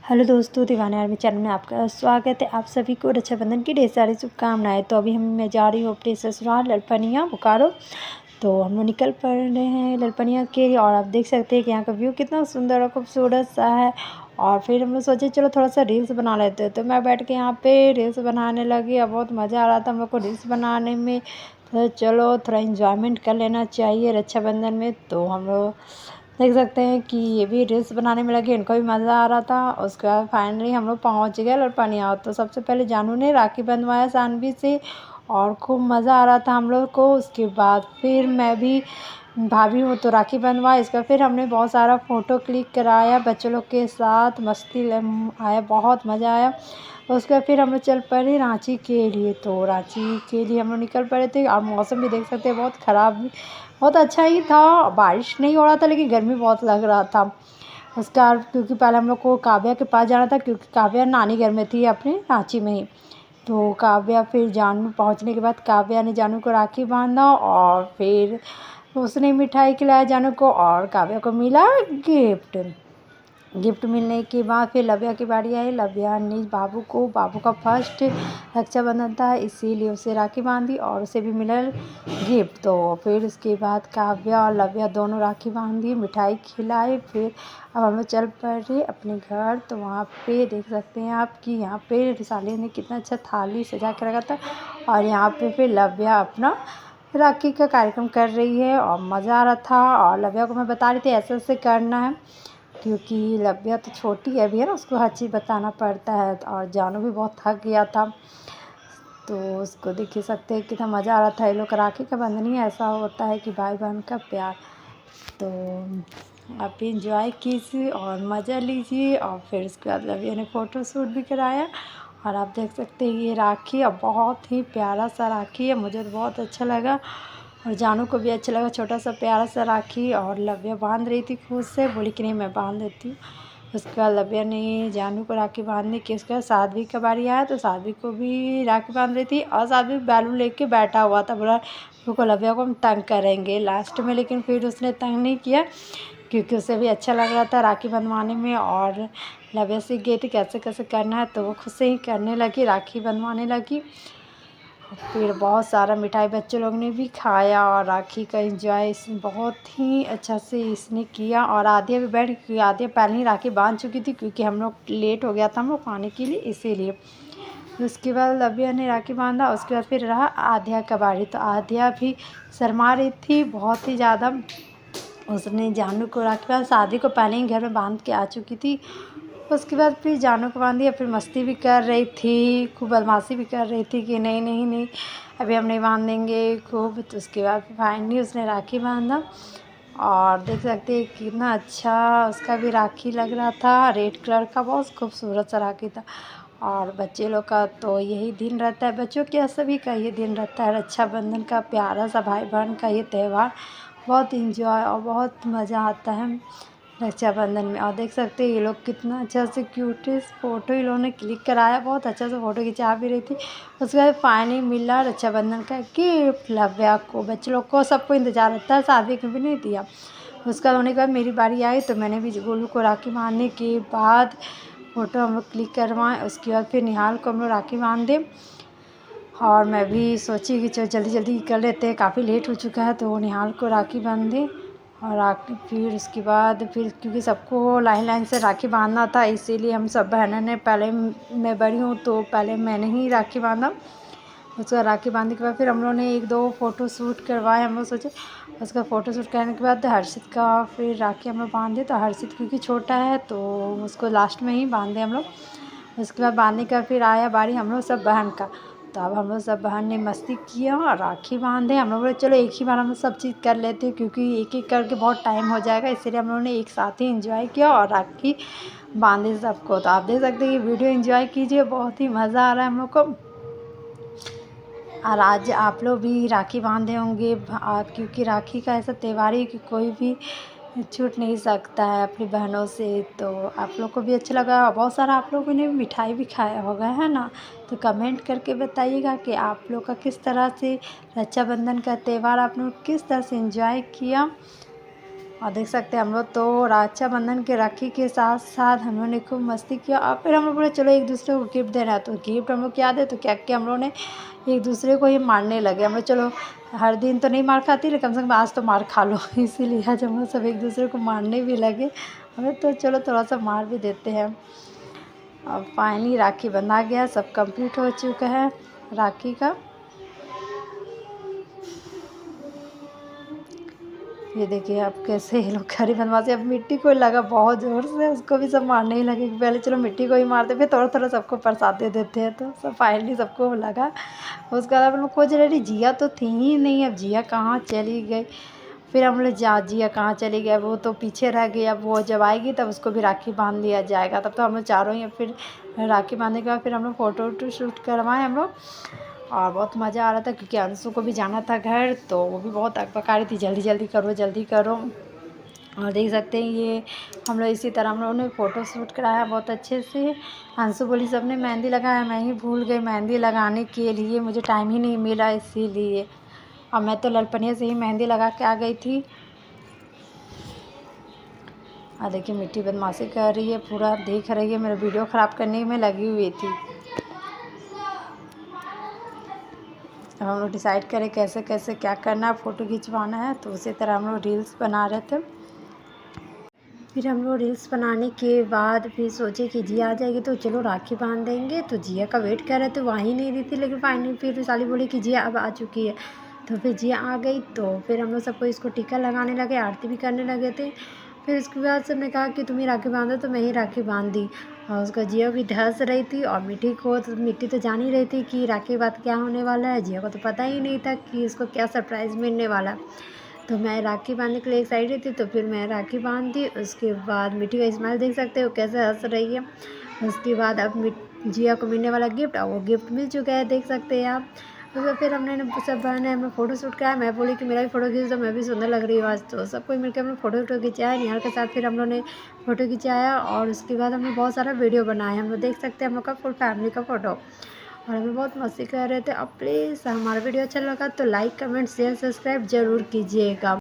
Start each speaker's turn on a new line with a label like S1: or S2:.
S1: Hello दोस्तों, दीवाना army channel में आपका स्वागत है। आप सभी को रक्षाबंधन की ढेर सारी शुभकामनाएं। तो अभी मैं जा रही हूँ अपने ससुराल ललपनिया बोकारो। तो हम लोग निकल पड़ रहे हैं ललपनिया के लिए। और आप देख सकते हैं कि यहाँ का व्यू कितना सुंदर और खूबसूरत सा है। और फिर हम लोग सोचे चलो थोड़ा सा रील्स बना लेते हैं। तो मैं बैठ के यहाँ पे रील्स बनाने लगी और बहुत मज़ा आ रहा था हम लोग को रील्स बनाने में। तो चलो थोड़ा इंजॉयमेंट कर लेना चाहिए रक्षाबंधन में। तो हम लोग देख सकते हैं कि ये भी रील्स बनाने में लगे, इनको भी मज़ा आ रहा था। उसके बाद फाइनली हम लोग पहुँच गए ललपनिया। तो सबसे पहले जानू ने राखी बंधवाया सानवी से और खूब मज़ा आ रहा था हम लोग को। उसके बाद फिर मैं भी भाभी हूँ तो राखी बंधवाया। इसका फिर हमने बहुत सारा फ़ोटो क्लिक कराया बच्चों लोग के साथ, मस्ती आया, बहुत मज़ा आया। उसके बाद फिर हम लोग चल पड़े रांची के लिए। तो रांची के लिए हम लोग निकल पड़े थे और मौसम भी देख सकते हैं बहुत ख़राब, बहुत अच्छा ही था। बारिश नहीं हो रहा था लेकिन गर्मी बहुत लग रहा था। उसका क्योंकि पहले हम लोग को काव्या के पास जाना था, क्योंकि काव्या नानी घर में थी अपने रांची में ही। तो काव्या फिर जानू पहुंचने के बाद काव्या ने जानू को राखी बांधा और फिर उसने मिठाई खिलाया जानू को और काव्या को मिला गिफ्ट। गिफ्ट मिलने के बाद फिर लव्या की बारी आई। लव्या ने बाबू का फर्स्ट रक्षाबंधन था इसीलिए उसे राखी बांधी और उसे भी मिला गिफ्ट। तो फिर उसके बाद काव्या और लव्या दोनों राखी बांधी, मिठाई खिलाई। फिर अब हम लोग चल पड़े अपने घर। तो वहाँ पे देख सकते हैं आप कि यहाँ पे रिसाली ने कितना अच्छा थाली सजा के रखा था। और यहाँ पे फिर लव्या अपना राखी का कार्यक्रम कर रही है और मज़ा आ रहा था। और लव्या को मैं बता रही थी ऐसे ऐसे करना है, क्योंकि लव्या तो छोटी है अभी, है ना, उसको हर चीज़ बताना पड़ता है। और जानू भी बहुत थक गया था। तो उसको देख ही सकते हैं कितना मज़ा आ रहा था। ये लोग राखी का बंधन ही ऐसा होता है कि भाई बहन का प्यार। तो आप इंजॉय कीजिए और मज़ा लीजिए। और फिर उसके बाद लव्या ने फ़ोटो शूट भी कराया। और आप देख सकते हैं ये राखी अब बहुत ही प्यारा सा राखी है, मुझे तो बहुत अच्छा लगा और जानू को भी अच्छा लगा। छोटा सा प्यारा सा राखी। और लव्या बांध रही थी खुद से, बोली कि नहीं मैं बांध देती हूँ। उसके बाद लव्या ने जानू को राखी बांधने की। उसके बाद साध्वी का बारी आया तो साध्वी को भी राखी बांध रही थी और साध्वी बैलून लेके बैठा हुआ था, बोला रुको लव्या को हम तंग करेंगे लास्ट में। लेकिन फिर उसने तंग नहीं किया क्योंकि उसे भी अच्छा लग रहा था राखी बंधवाने में। और लव्या सीख गई थी कैसे कैसे करना है, तो वो खुद से ही करने लगी, राखी बंधवाने लगी। फिर बहुत सारा मिठाई बच्चे लोग ने भी खाया और राखी का एंजॉय इसने बहुत ही अच्छा से इसने किया। और आदिया भी बैठ, क्योंकि आदिया पहले ही राखी बांध चुकी थी, क्योंकि हम लोग लेट हो गया था हम लोग पाने के लिए इसीलिए। उसके बाद लव्या ने राखी बांधा। उसके बाद फिर रहा आद्या का बारी। तो आद्या भी शर्मा रही थी बहुत ही ज़्यादा। उसने जानू को राखी बांध, शादी को पहले ही घर में बांध के आ चुकी थी। उसके बाद फिर जानू को बांध दिया। फिर मस्ती भी कर रही थी, खूब बदमाशी भी कर रही थी कि नहीं नहीं नहीं अभी हम नहीं बांधेंगे खूब। तो उसके बाद फाइनली उसने राखी बांधा। और देख सकते हैं कितना अच्छा उसका भी राखी लग रहा था, रेड कलर का, बहुत खूबसूरत सा राखी था। और बच्चे लोग का तो यही दिन रहता है, बच्चों के सभी का ये दिन रहता है रक्षाबंधन का, प्यारा सा भाई बहन का ये त्यौहार। बहुत इंजॉय और बहुत मज़ा आता है रक्षाबंधन में। और देख सकते हैं ये लोग कितना अच्छा से क्यूटेस्ट फ़ोटो इन लोगों ने क्लिक कराया, बहुत अच्छा से फ़ोटो खिंचा भी रही थी। उसके बाद फाइनली मिला रक्षाबंधन का गिफ्ट लव्या को। बच्चे लोग को सबको इंतज़ार रहता है, शादी को भी नहीं दिया। उसका होने के बाद मेरी बारी आई तो मैंने भी गोलू को राखी बांधने के बाद फ़ोटो हम लोग क्लिक करवाएं। उसके बाद फिर निहाल को हम लोग राखी बांध दें। और मैं भी सोची कि चलो जल्दी जल्दी कर लेते हैं, काफ़ी लेट हो चुका है। तो निहाल को राखी बांधे और राखी फिर उसके बाद फिर क्योंकि सबको लाइन लाइन से राखी बांधना था इसीलिए हम सब बहनों ने पहले, मैं बड़ी हूँ तो पहले मैंने ही राखी बांधा। उसका राखी बांधने के बाद फिर हम लोगों ने एक दो फ़ोटो शूट करवाए। हम लोग सोचे उसका फ़ोटो शूट करने के बाद हर्षित का फिर राखी हम लोग बांधे। तो हर्षित क्योंकि छोटा है तो उसको लास्ट में ही बांधे हम लोग। उसके बाद बांधने का फिर आया बारी हम लोग सब बहन का। तो अब हम लोग सब बहन ने मस्ती किया और राखी बांधे। हम लोग बोले चलो एक ही बार हम लोग सब चीज़ कर लेते हैं, क्योंकि एक एक करके बहुत टाइम हो जाएगा, इसलिए हम लोगों ने एक साथ ही एंजॉय किया और राखी बांधे सबको। तो आप देख सकते हैं ये वीडियो एंजॉय कीजिए, बहुत ही मज़ा आ रहा है हम लोग को। और आज आप लोग भी राखी बांधे होंगे, क्योंकि राखी का ऐसा त्यौहार है कि कोई भी छूट नहीं सकता है अपनी बहनों से। तो आप लोग को भी अच्छा लगा, बहुत सारा आप लोगों ने मिठाई भी खाया होगा, है ना। तो कमेंट करके बताइएगा कि आप लोग का किस तरह से रक्षाबंधन का त्यौहार आप लोग किस तरह से एंजॉय किया। और देख सकते हैं हम लोग तो रक्षाबंधन के राखी के साथ साथ हम लोगों ने खूब मस्ती किया। और फिर हम लोग बोले चलो एक दूसरे को गिफ्ट देना है, तो गिफ्ट हम लोग क्या दे, तो क्या किया हम लोगों ने एक दूसरे को ही मारने लगे। हम लोग चलो हर दिन तो नहीं मार खाती, लेकिन कम से कम आज तो मार खा लो इसीलिए आज हम लोग सब एक दूसरे को मारने भी लगे। हमें तो चलो थोड़ा सा मार भी देते हैं। अब फाइनली राखी बंधा गया, सब कंप्लीट हो चुका है राखी का। ये देखिए आप कैसे ये लोग खरी बनवाते। अब मिट्टी को लगा बहुत ज़ोर से, उसको भी सब मारने ही लगे। पहले चलो मिट्टी को ही मारते, फिर थोड़ा थोड़ा सबको प्रसाद दे देते हैं। तो सब फाइनली सबको लगा। उसके बाद हम लोग खोज रहे थे, जिया तो थी ही नहीं, अब जिया कहाँ चली गई। फिर हम लोग जिया कहाँ चली गई, वो तो पीछे रह गई। अब वो जब आएगी तब उसको भी राखी बांध दिया जाएगा। तब तो हम लोग चारों ही फिर राखी बांधने के बाद फिर हम लोग फ़ोटो वोटो शूट करवाएँ हम लोग। और बहुत मज़ा आ रहा था क्योंकि अंशु को भी जाना था घर, तो वो भी बहुत अकबका रही थी, जल्दी जल्दी करो जल्दी करो। और देख सकते हैं ये हम लोग इसी तरह हम लोगों ने फ़ोटो शूट कराया बहुत अच्छे से। अंशु बोली सबने मेहंदी लगाया, मैं ही भूल गई मेहंदी लगाने के लिए, मुझे टाइम ही नहीं मिला इसीलिए। और मैं तो ललपनिया से ही मेहंदी लगा के आ गई थी। और देखिए मिट्टी बदमाशी कर रही है, पूरा देख रही है, मेरा वीडियो ख़राब करने में लगी हुई थी। अब हम लोग डिसाइड करें कैसे कैसे क्या करना है, फ़ोटो खिंचवाना है, तो उसी तरह हम लोग रील्स बना रहे थे। फिर हम लोग रील्स बनाने के बाद फिर सोचे कि जिया आ जाएगी तो चलो राखी बांध देंगे। तो जिया का वेट कर रहे थे, वो आ ही नहीं रही थी। लेकिन फाइनली फिर विशाली बोली कि जिया अब आ चुकी है, तो फिर जिया आ गई। तो फिर हम लोग सबको इसको टीका लगाने लगे, आरती भी करने लगे थे। फिर उसके बाद सबने कहा कि तुम ही राखी बांधो, तो मैं ही राखी बांध दी। और उसका जिया भी धंस रही थी, और मिट्टी तो जान ही रही थी कि राखी के बाद क्या होने वाला है। जिया को तो पता ही नहीं था कि इसको क्या सरप्राइज़ मिलने वाला। तो मैं राखी बांधने के लिए एक्साइटेड थी, तो फिर मैं राखी बांध दी। उसके बाद मिट्टी का स्माइल देख सकते हो कैसे हंस रही है। उसके बाद अब जिया को मिलने वाला गिफ्ट, और वो गिफ्ट मिल चुका है देख सकते हैं आप। तो फिर हमने सब बहने हमने फ़ोटो शूट कराया। मैं बोली कि मेरा भी फ़ोटो खींच दो, मैं भी सुंदर लग रही हूँ आज। तो सबको मिलकर हमने फ़ोटो वोटो खिंचाया निहाल के साथ। फिर हम लोग ने फ़ोटो खिंचाया, और उसके बाद हमने बहुत सारा वीडियो बनाया। हम लोग देख सकते हैं हम लोग का फुल फैमिली का फ़ोटो, और हमें बहुत मस्ती कर रहे थे। अब प्लीज़ हमारा वीडियो अच्छा लगा तो लाइक कमेंट शेयर सब्सक्राइब ज़रूर कीजिएगा।